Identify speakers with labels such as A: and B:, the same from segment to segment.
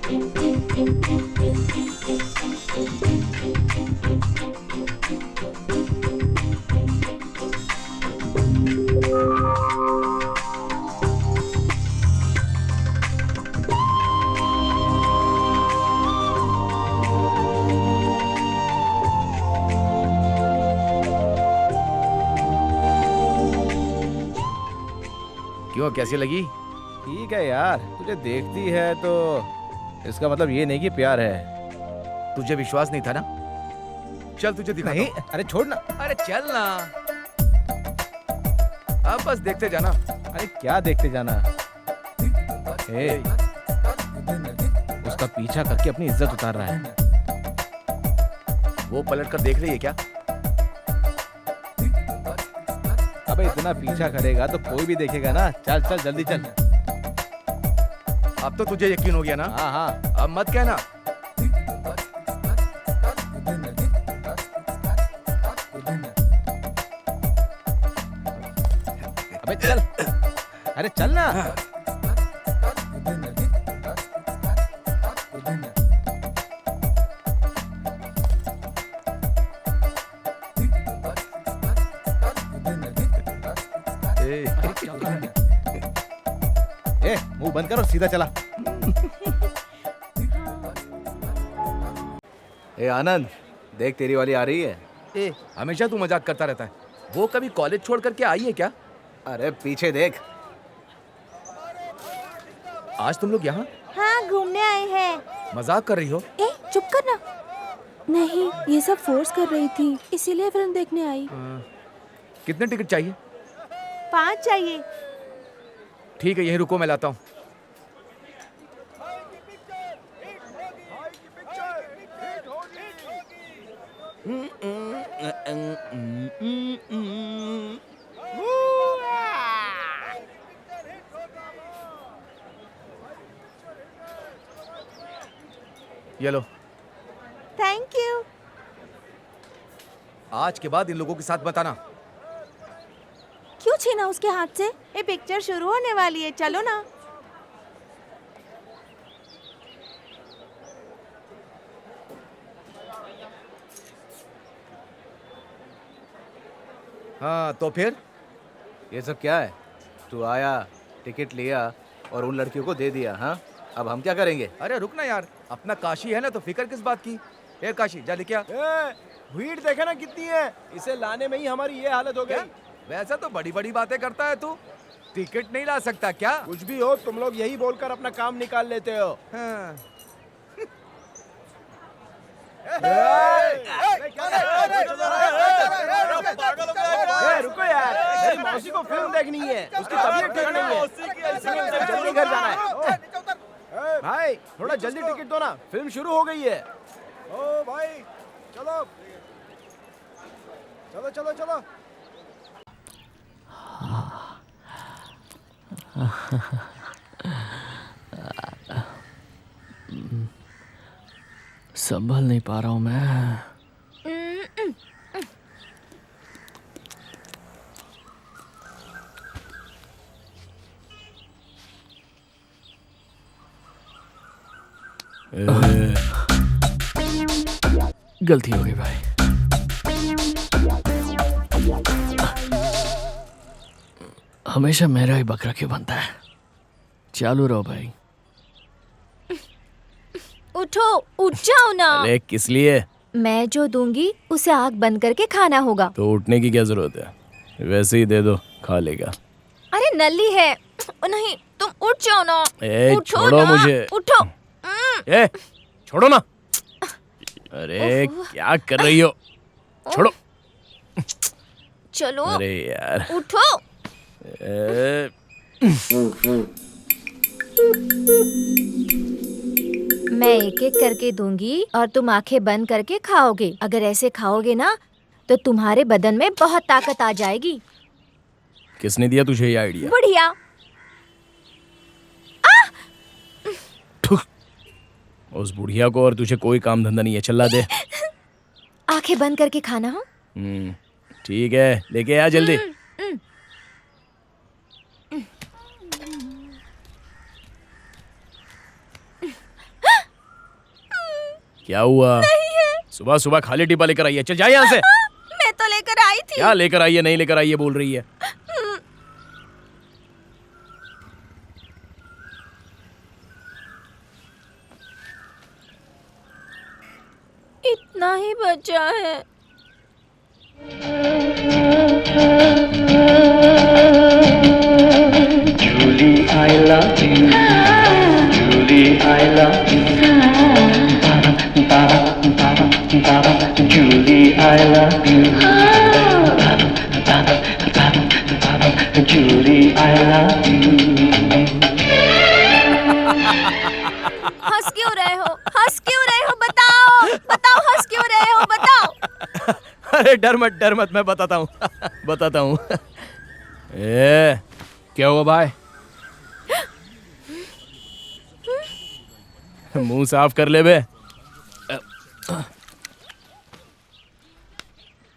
A: क्यों, कैसी लगी?
B: ठीक है यार, तुझे देखती है तो इसका मतलब ये नहीं कि प्यार है।
A: तुझे विश्वास नहीं था ना? चल तुझे दिखाता
B: नहीं,
A: हूं।
B: अरे छोड़ ना।
A: अरे चल ना, अब बस देखते जाना।
B: अरे क्या देखते जाना। ए, उसका पीछा करके अपनी इज्जत उतार रहा है।
A: वो पलट कर देख रही है क्या?
B: अबे इतना पीछा करेगा तो कोई भी देखेगा ना। चल चल जल्दी चल।
A: अब तो तुझे यकीन हो गया ना?
B: हाँ हाँ।
A: अब मत कहना।
B: अबे चल, अरे चल ना। ए, मुंह बंद कर और सीधा चला। ए आनंद, देख तेरी वाली आ रही है।
A: ए, हमेशा तू मजाक करता रहता है। वो कभी कॉलेज छोड़ करके आई है क्या?
B: अरे पीछे देख।
A: आज तुम लोग यहाँ
C: हाँ, घूमने आए हैं।
A: मजाक कर रही हो?
C: ए, चुप करना। नहीं, ये सब फोर्स कर रही थी, इसीलिए फिल्म देखने आई।
A: कितने टिकट चाहिए?
C: 5 चाहिए।
A: ठीक है, यहीं रुको, मैं लाता हूँ। ये लो।
C: Thank you.
A: आज के बाद इन लोगों के साथ बताना।
C: क्यों छीना उसके हाथ से? ये पिक्चर शुरू होने वाली है, चलो ना।
A: हाँ तो फिर?
B: ये सब क्या है? तू आया, टिकट लिया और उन लड़कियों को दे दिया। हाँ, अब हम क्या करेंगे?
A: अरे रुक ना यार, अपना काशी है ना, तो फिक्र किस बात की? ए काशी, जा लेके आ।
D: भीड़ देखे ना कितनी है, इसे लाने में ही हमारी ये हालत हो
A: क्या?
D: गई।
A: वैसा तो बड़ी बड़ी बातें करता है तू। टिकट नहीं ला सकता क्या?
D: कुछ भी हो, तुम लोग यही बोलकर अपना काम निकाल लेते हो।
A: हाँ।
D: रुको यार, मेरी मौसी को फिल्म देखनी है, उसकी तबीयत ठीक नहीं है, इसलिए उसे जल्दी घर जाना है। भाई थोड़ा जल्दी टिकट दो ना, फिल्म शुरू हो गई है। ओ भाई चलो चलो चलो चलो।
E: संभल नहीं पा रहा हूँ मैं। गलती हो गई भाई। हमेशा मेरा ही बकरा क्यों बनता है? चालू रहो भाई।
C: उठो, उठ जाओ ना।
E: अरे किस लिए?
C: मैं जो दूंगी उसे आग बंद करके खाना होगा।
E: तो उठने की क्या जरूरत है? वैसे ही दे दो, खा लेगा।
C: अरे नल्ली है। नहीं, तुम उठ जाओ ना।
E: ए,
C: उठो
E: छोड़ो
C: ना।
E: मुझे।
C: उठो।
E: ए, छोड़ो ना। अरे क्या कर रही हो? छोड़ो।
C: चलो।
E: अरे यार।
C: उठो। मैं एक एक करके दूंगी और तुम आंखें बंद करके खाओगे। अगर ऐसे खाओगे ना तो तुम्हारे बदन में बहुत ताकत आ जाएगी।
E: किसने दिया तुझे ये आइडिया?
C: बढ़िया।
E: उस बुढ़िया को और तुझे कोई काम धंधा नहीं है, चिल्ला दे।
C: आंखें बंद करके खाना हो।
E: ठीक है, लेके आ जल्दी। क्या हुआ?
C: नहीं है।
E: सुबह सुबह खाली डिब्बा लेकर आई है, चल जा यहाँ से।
C: मैं तो लेकर आई थी।
E: क्या लेकर आई है, नहीं लेकर आई है बोल रही है।
C: इतना ही बचा है।
F: Julie, I love you. Julie, I love you. Julie, I love you. Julie, I love you.
C: हंस क्यों रहे हो? हंस क्यों रहे हो? बताओ बताओ, हंस क्यों रहे हो? बताओ।
E: अरे डर मत, मैं बताता हूँ बताता हूँ। ए, क्या हुआ भाई? मुंह साफ कर ले बे।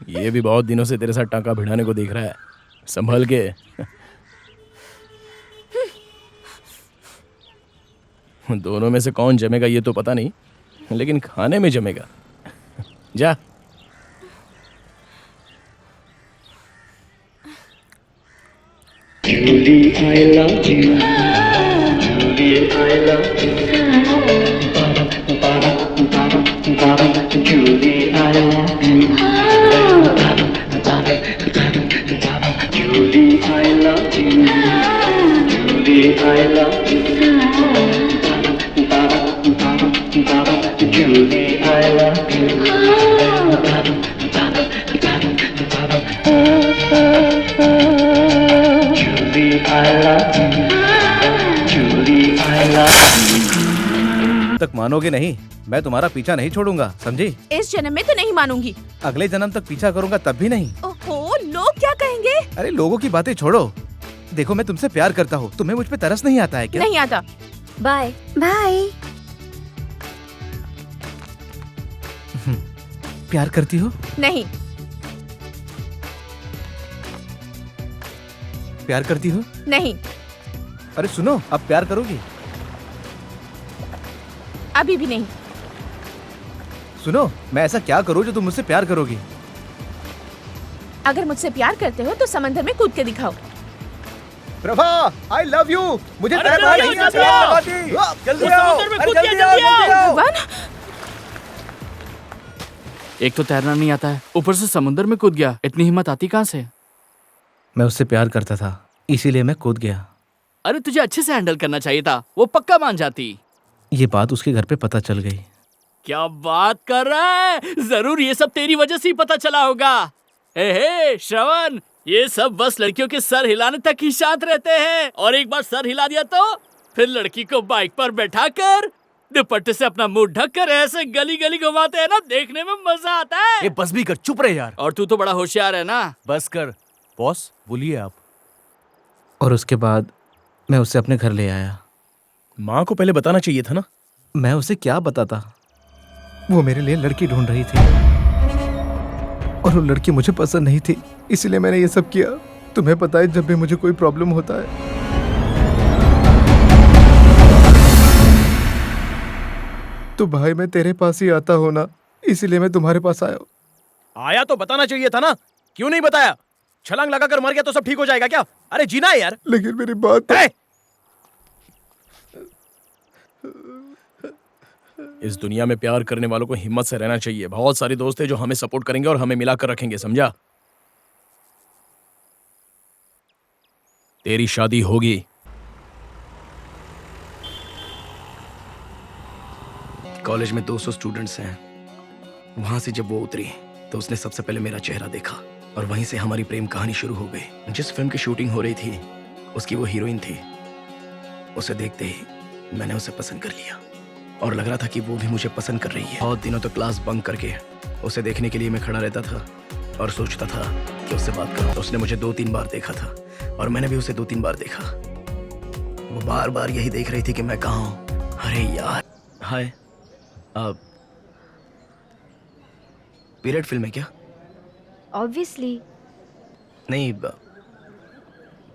E: ये भी बहुत दिनों से तेरे साथ टांका भिड़ाने को देख रहा है, संभल के। दोनों में से कौन जमेगा ये तो पता नहीं, लेकिन खाने में जमेगा। जा।
F: Julie, I love you. Julie, I love you. Julie, I love you. Julie, I love you. Julie, I love you. Julie, I love you. Julie, I love you. Julie, I love you.
B: तक मानोगे नहीं, मैं तुम्हारा पीछा नहीं छोड़ूंगा, समझी?
G: इस जन्म में तो नहीं मानूंगी।
B: अगले जन्म तक पीछा करूंगा तब भी नहीं।
G: ओहो, लोग क्या कहेंगे?
B: अरे लोगों की बातें छोड़ो, देखो मैं तुमसे प्यार करता हूँ, तुम्हें मुझ पे तरस नहीं आता है क्या?
G: नहीं आता।
C: Bye bye.
B: प्यार करती हो?
G: नहीं।
B: प्यार करती हो?
G: नहीं।
B: अरे सुनो, अब प्यार करोगी?
G: अभी भी नहीं।
B: सुनो, मैं ऐसा क्या करूँ जो तुम मुझसे प्यार करोगी?
G: अगर मुझसे प्यार करते हो तो समंदर में कूद के दिखाओ।
B: Prabha, I love you। मुझे
E: अरे
B: तैरना
E: जल्दी
B: नहीं
E: आओ, जल्दी
B: आता।
E: आओ।
B: जल्दी
E: उस
B: आओ,
E: समुद्र में
B: अरे
E: कूद के
B: जल्दी आओ,
E: जल्दी
B: जल्दी आओ।
G: भगवान,
H: एक तो तैरना नहीं आता है, ऊपर से समुद्र में कूद गया। इतनी हिम्मत आती कहाँ से?
B: मैं उससे प्यार करता था, इसीलिए मैं कूद गया।
H: अरे तुझे अच्छे से हैंडल करना चाहिए था, वो पक्का मान जाती।
B: ये बात उसके घर पे पता चल गई।
H: क्या बात कर रहा है? जरूर ये सब तेरी वजह से ही पता चला होगा। हे श्रवण, ये सब बस लड़कियों के सर हिलाने तक ही शांत रहते हैं, और एक बार सर हिला दिया तो फिर लड़की को बाइक पर बैठाकर दुपट्टे से अपना मुंह ढककर ऐसे गली गली घुमाते हैं ना, देखने में मजा आता है।
E: ये बस भी कर, चुप रहे यार।
H: और तू तो बड़ा होशियार है ना।
E: बस कर बॉस, बोलिए आप।
B: और उसके बाद मैं उसे अपने घर ले आया।
E: माँ को पहले बताना चाहिए था ना।
B: मैं उसे क्या बताता? वो मेरे लिए लड़की ढूंढ रही थी और वो लड़की मुझे पसंद नहीं थी, इसलिए मैंने ये सब किया। तुम्हें पता है, जब भी मुझे कोई प्रॉब्लम होता है तो भाई मैं तेरे पास ही आता हूँ ना, इसीलिए मैं तुम्हारे पास आया हूँ।
E: आया तो बताना चाहिए था ना, क्यों नहीं बताया? छलांग लगाकर मर गया तो सब ठीक हो जाएगा क्या? अरे जीना है यार।
B: लेकिन मेरी बात
E: ए! इस दुनिया में प्यार करने वालों को हिम्मत से रहना चाहिए। बहुत सारे दोस्त हैं जो हमें सपोर्ट करेंगे और हमें मिलाकर रखेंगे, समझा? तेरी शादी होगी। कॉलेज में 200 स्टूडेंट्स हैं। वहां से जब वो उतरी तो उसने सबसे पहले मेरा चेहरा देखा और वहीं से हमारी प्रेम कहानी शुरू हो गई। जिस फिल्म की शूटिंग हो रही थी उसकी वो हीरोइन थी। उसे देखते ही मैंने उसे पसंद कर लिया और लग रहा था कि वो भी मुझे पसंद कर रही है। बहुत दिनों तक क्लास बंक करके उसे देखने के लिए मैं खड़ा रहता था और सोचता था कि उससे बात करूं। उसने मुझे 2-3 बार देखा था और मैंने भी उसे 2-3 बार देखा। वो बार बार यही देख रही थी कि मैं कहाँ हूं। अरे यार। हाय, पीरियड फिल्म है क्या?
C: ऑब्वियसली।
E: नहीं,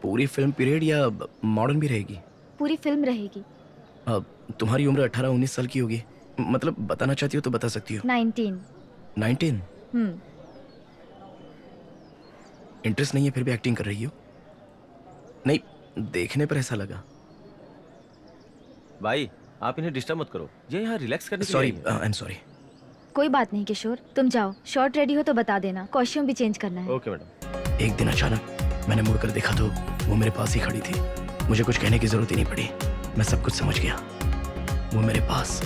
E: पूरी फिल्म पीरियड या मॉडर्न भी रहेगी?
C: पूरी फिल्म रहेगी।
E: तुम्हारी उम्र 18-19 साल की होगी। मतलब बताना चाहती हो तो बता सकती हो।
C: 19।
E: 19? इंटरेस्ट नहीं है फिर भी एक्टिंग कर रही हो? नहीं, देखने पर ऐसा लगा।
D: भाई आप इन्हें डिस्टर्ब मत करो, ये यहाँ रिलैक्स करने के
E: सॉरी,
D: लिए आई हैं।
E: I am sorry.
C: कोई बात नहीं किशोर, तुम जाओ। शॉर्ट रेडी हो तो बता देना, कॉस्ट्यूम भी चेंज करना है।
D: Okay madam.
E: एक दिन अचानक मैंने मुड़कर देखा तो वो मेरे पास ही खड़ी थी। मुझे कुछ कहने की जरूरत ही नहीं पड़ी, मैं सब कुछ समझ गया। वो मेरे पास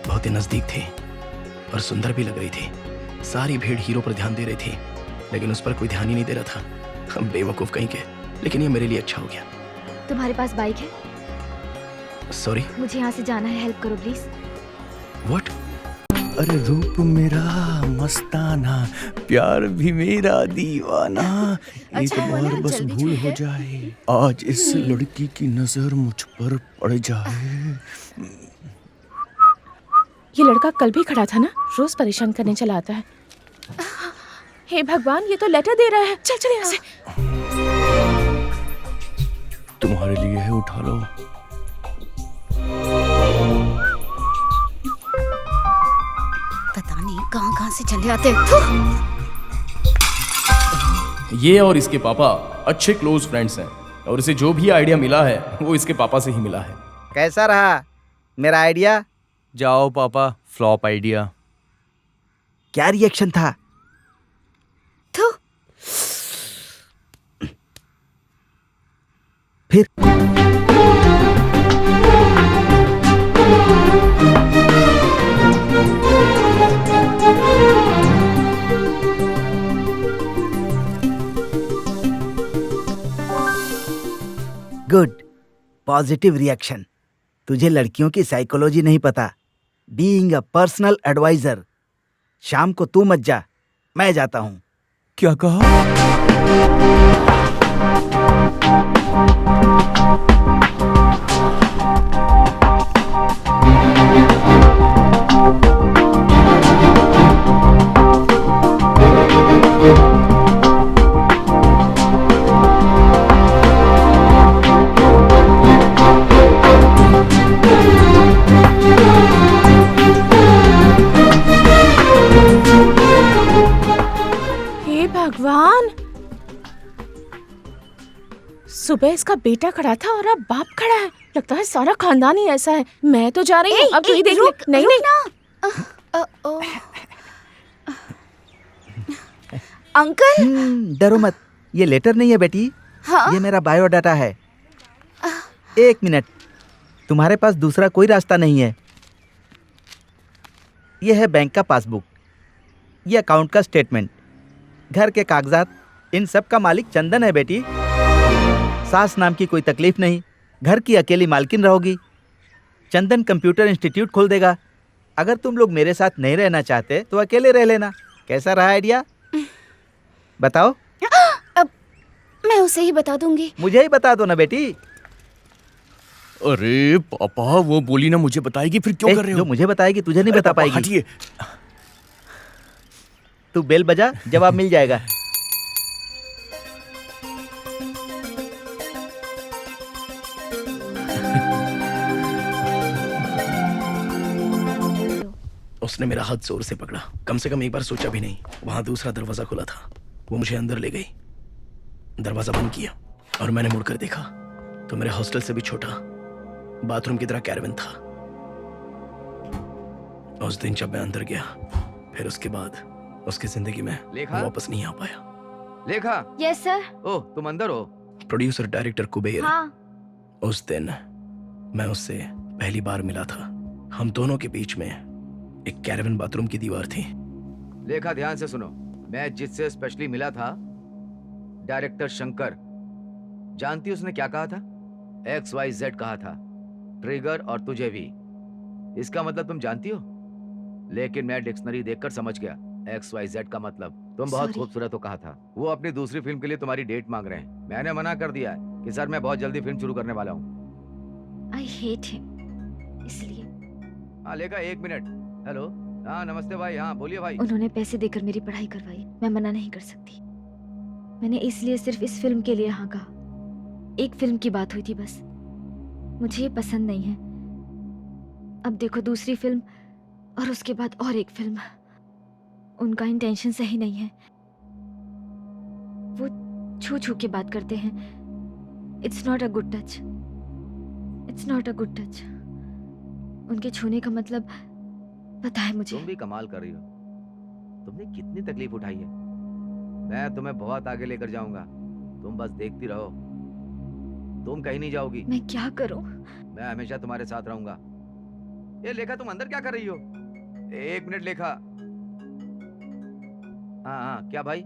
E: बहुत ही नजदीक थी और सुंदर भी लग रही थी। सारी भीड़ हीरो पर ध्यान दे रही थी, लेकिन उस पर कोई ध्यान ही नहीं दे रहा था। हम बेवकूफ कहीं के, लेकिन ये मेरे लिए अच्छा हो गया।
C: तुम्हारे पास बाइक है?
E: सॉरी,
C: मुझे यहाँ से जाना है, हेल्प करो प्लीज।
E: व्हाट?
I: अरे रूप मेरा मस्ताना, प्यार भी मेरा दीवाना, एक
C: अच्छा,
I: बार
C: बोला,
I: बस
C: जल्दी
I: भूल
C: ठीक
I: हो
C: है।
I: जाए, आज इस लड़की की नजर मुझ पर पड़ जाए।
G: ये लड़का कल भी खड़ा था ना, रोज परेशान करने चला आता है। हे भगवान, ये तो लेटर दे रहा है। चल चल यहाँ से।
I: तुम्हारे लिए है, उठा लो।
J: पता नहीं कहाँ से चले आते।
K: ये और इसके पापा अच्छे क्लोज फ्रेंड्स हैं और इसे जो भी आइडिया मिला है वो इसके पापा से ही मिला है।
L: कैसा रहा मेरा आइडिया?
I: जाओ पापा, फ्लॉप आइडिया।
L: क्या रिएक्शन था?
J: थू।
L: फिर गुड, पॉजिटिव रिएक्शन। तुझे लड़कियों की साइकोलॉजी नहीं पता। Being a personal advisor. शाम को तू मत जा, मैं जाता हूं।
I: क्या कहा?
G: हे भगवान, सुबह इसका बेटा खड़ा था और अब बाप खड़ा है। लगता है सारा खानदान ही ऐसा है। मैं तो जा रही हूँ, अब तू ही देख ले। नहीं नहीं,
J: अंकल।
L: डरो मत, ये लेटर नहीं है बेटी।
J: हाँ?
L: ये मेरा बायोडाटा है। एक मिनट, तुम्हारे पास दूसरा कोई रास्ता नहीं है। ये है बैंक का पासबुक, ये अकाउंट का स्टेटमेंट, घर के कागजात, इन सब का मालिक चंदन है बेटी। सास नाम की कोई तकलीफ नहीं, घर की अकेली मालकिन रहोगी। चंदन कंप्यूटर इंस्टीट्यूट खोल देगा। अगर तुम लोग मेरे साथ नहीं रहना चाहते तो अकेले रह लेना। कैसा रहा आइडिया? बताओ।
J: अब मैं उसे ही बता दूंगी।
L: मुझे ही बता दो ना बेटी।
I: अरे पापा, वो बोली ना मुझे बताएगी, फिर क्यों कर रहे हो?
L: जो मुझे बताएगी तुझे नहीं
I: अरे
L: बता
I: पापा,
L: पाएगी।
I: हटिए।
L: तू बेल बजा, जवाब मिल जाएगा।
E: उसने मेरा हाथ जोर से पकड़ा, कम से कम एक बार सोचा भी नहीं। वहां दूसरा दरवाजा खुला था, वो मुझे अंदर ले गई। दरवाजा बंद किया और मैंने मुड़कर देखा तो मेरे हॉस्टल से भी छोटा बाथरूम की तरह कैरवन था। उस दिन जब मैं अंदर गया, फिर उसके बाद उसकी जिंदगी में
A: लेखा?
E: वापस नहीं आ पाया।
A: लेखा,
C: यस सर।
A: ओह तुम अंदर हो।
E: प्रोड्यूसर डायरेक्टर कुबेर,
C: हाँ।
E: उस दिन मैं उससे पहली बार मिला था। हम दोनों के बीच में एक कैरवन बाथरूम की दीवार थी।
A: लेखा ध्यान से सुनो, मैं जिससे स्पेशली मिला था, डायरेक्टर शंकर। जानती उसने क्या कहा था? XYZ कहा था, ट्रिगर और तुझे भी। इसका मतलब तुम जानती हो? लेकिन मैं डिक्शनरी देखकर समझ गया। XYZ का मतलब तुम बहुत
C: Sorry.
A: खूबसूरत हो कहा था। वो अपनी दूसरी फिल्म के लिए तुम्हारी डेट मांग रहे हैं। मैंने मना कर दिया है कि सर मैं बहुत जल्दी फिल्म शुरू करने वाला हूँ।
C: आई हेट हिम, इसलिए।
A: हाँ लेखा, एक मिनट। हेलो, हाँ नमस्ते भाई। हाँ बोलिए भाई।
C: उन्होंने पैसे देकर मेरी पढ़ाई करवाई, मैं मना नहीं कर सकती। मैंने इसलिए सिर्फ इस फिल्म के लिए हाँ कहा। एक फिल्म की बात हुई थी बस। मुझे ये पसंद नहीं है। अब देखो दूसरी फिल्म और उसके बाद और एक फिल्म। उनका इंटेंशन सही नहीं है। वो छू छू के बात करते हैं। It's not a good touch. It's not a good touch. उनके छूने का मतलब पता है मुझे।
A: तुम भी कमाल कर रही हो। तुमने कितनी तकलीफ उठाई है। मैं तुम्हें बहुत आगे लेकर जाऊंगा। तुम बस देखती रहो। तुम कहीं नहीं जाओगी।
C: मैं क्या करूं?
A: मैं हमेशा तुम्हारे साथ रहूंगा। ये लेखा, तुम अंदर क्या कर रही हो? एक मिनट लेखा। हाँ हाँ, क्या भाई?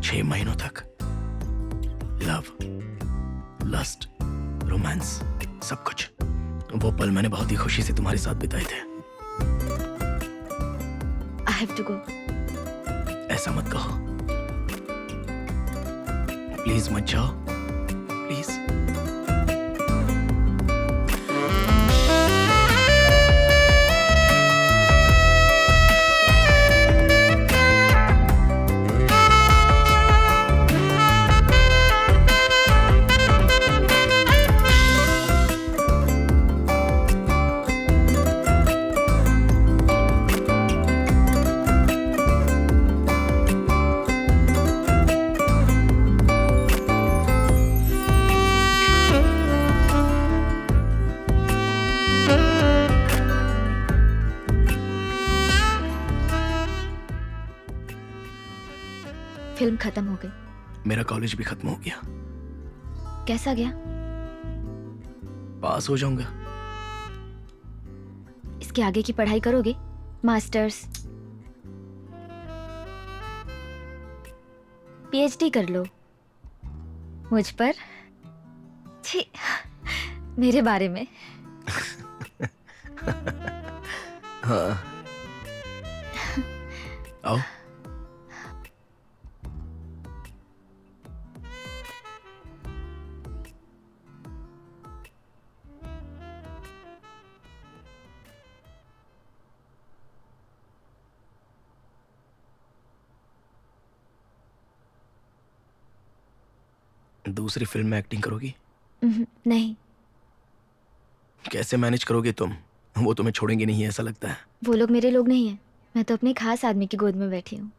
E: छह महीनों तक लव, लस्ट, रोमांस, सब कुछ। वो पल मैंने बहुत ही खुशी से तुम्हारे साथ बिताए थे।
C: I have to go.
E: ऐसा मत कहो, प्लीज मत जाओ, प्लीज।
C: फिल्म खत्म हो गई।
E: मेरा कॉलेज भी खत्म हो गया।
C: कैसा गया?
E: पास हो जाऊंगा।
C: इसके आगे की पढ़ाई करोगे? मास्टर्स, पीएचडी कर लो। मुझ पर? छी, मेरे बारे में।
E: हाँ, आओ। दूसरी फिल्म में एक्टिंग करोगी?
C: नहीं।
E: कैसे मैनेज करोगे तुम? वो तुम्हें छोड़ेंगे नहीं, ऐसा लगता है।
C: वो लोग मेरे लोग नहीं हैं। मैं तो अपने खास आदमी की गोद में बैठी हूँ।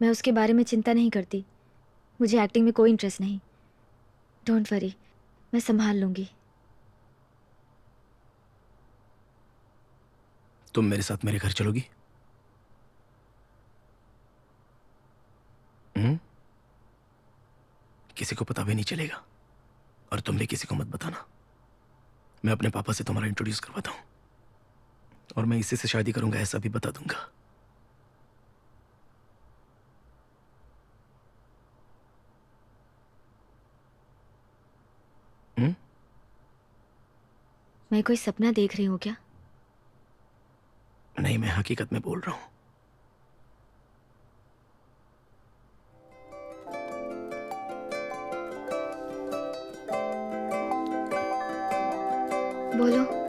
C: मैं उसके बारे में चिंता नहीं करती। मुझे एक्टिंग में कोई इंटरेस्ट नहीं। डोंट वरी, मैं संभाल लूंगी।
E: तुम मेरे साथ मेरे घर चलोगी? किसी को पता भी नहीं चलेगा, और तुम भी किसी को मत बताना। मैं अपने पापा से तुम्हारा इंट्रोड्यूस करवाता हूं, और मैं इसी से शादी करूंगा, ऐसा भी बता दूंगा।
C: मैं कोई सपना देख रही हूँ क्या?
E: नहीं, मैं हकीकत में बोल रहा हूं।
C: बोलो।